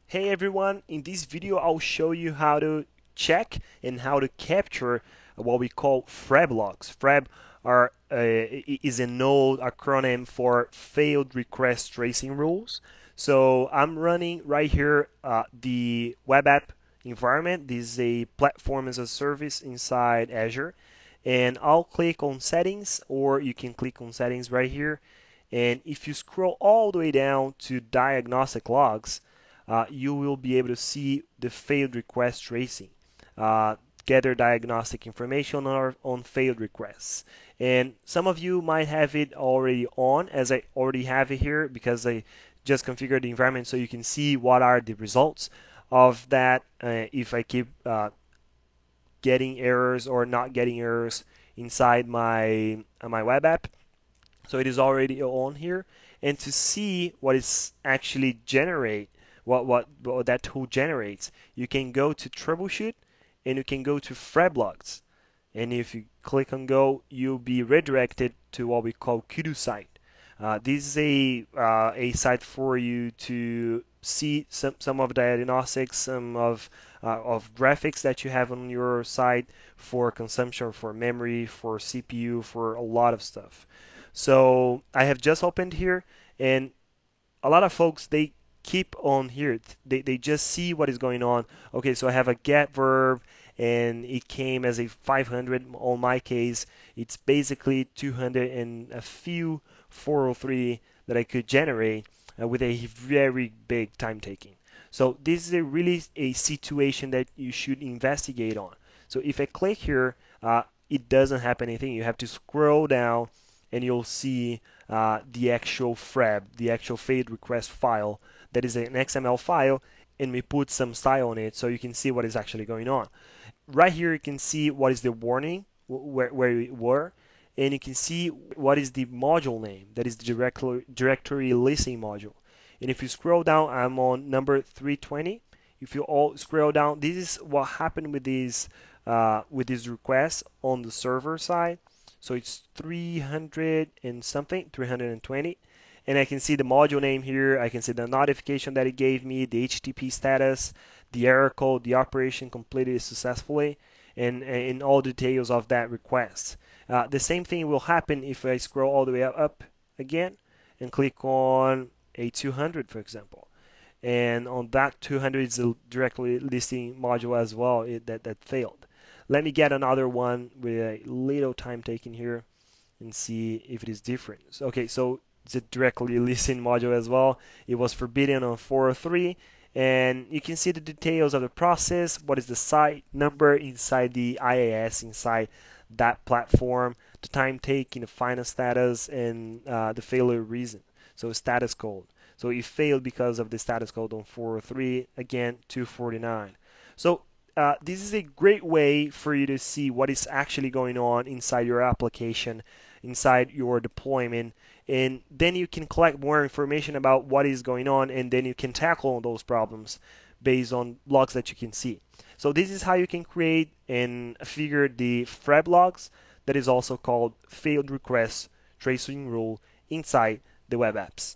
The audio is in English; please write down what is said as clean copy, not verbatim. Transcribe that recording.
Hey everyone, in this video I'll show you how to check and how to capture what we call FREB logs. FREB is an old acronym for failed request tracing rules. So I'm running right here the web app environment. This is a platform as a service inside Azure. And I'll click on settings, or you can click on settings right here. And if you scroll all the way down to diagnostic logs, you will be able to see the failed request tracing. Gather diagnostic information on failed requests. And some of you might have it already on, as I already have it here because I just configured the environment so you can see what are the results of that if I keep getting errors or not getting errors inside my web app. So it is already on here. And to see what is actually generate, what that tool generates, you can go to troubleshoot and you can go to FREB logs. And if you click on go, you'll be redirected to what we call Kudu site. This is a site for you to see some of the diagnostics, some of graphics that you have on your site for consumption, for memory, for CPU, for a lot of stuff. So I have just opened here, and a lot of folks, they keep on here. They just see what is going on. Okay, so I have a get verb, and it came as a 500. On my case, it's basically 200 and a few 403 that I could generate with a very big time taking. So this is really a situation that you should investigate on. So if I click here, it doesn't happen anything. You have to scroll down and you'll see the actual FREB, the actual failed request file. That is an XML file, and we put some style on it so you can see what is actually going on. Right here you can see what is the warning, where we were, and you can see what is the module name, that is the directory listing module. And if you scroll down, I'm on number 320. If you all scroll down, this is what happened with these requests on the server side. So it's 300 and something, 320. And I can see the module name here. I can see the notification that it gave me, the HTTP status, the error code, the operation completed successfully, and all details of that request. The same thing will happen if I scroll all the way up again and click on a 200, for example. And on that 200 is a directly listing module as well that failed. Let me get another one with a little time taken here and see if it is different. So, okay, so it's a directly listing module as well. It was forbidden on 403, and you can see the details of the process, what is the site number inside the IIS, inside that platform, the time taken, the final status, and the failure reason. So status code. So it failed because of the status code on 403, again 249. So this is a great way for you to see what is actually going on inside your application, inside your deployment, and then you can collect more information about what is going on, and then you can tackle those problems based on logs that you can see. So this is how you can create and figure the FREB logs, that is also called failed request tracing rule, inside the web apps.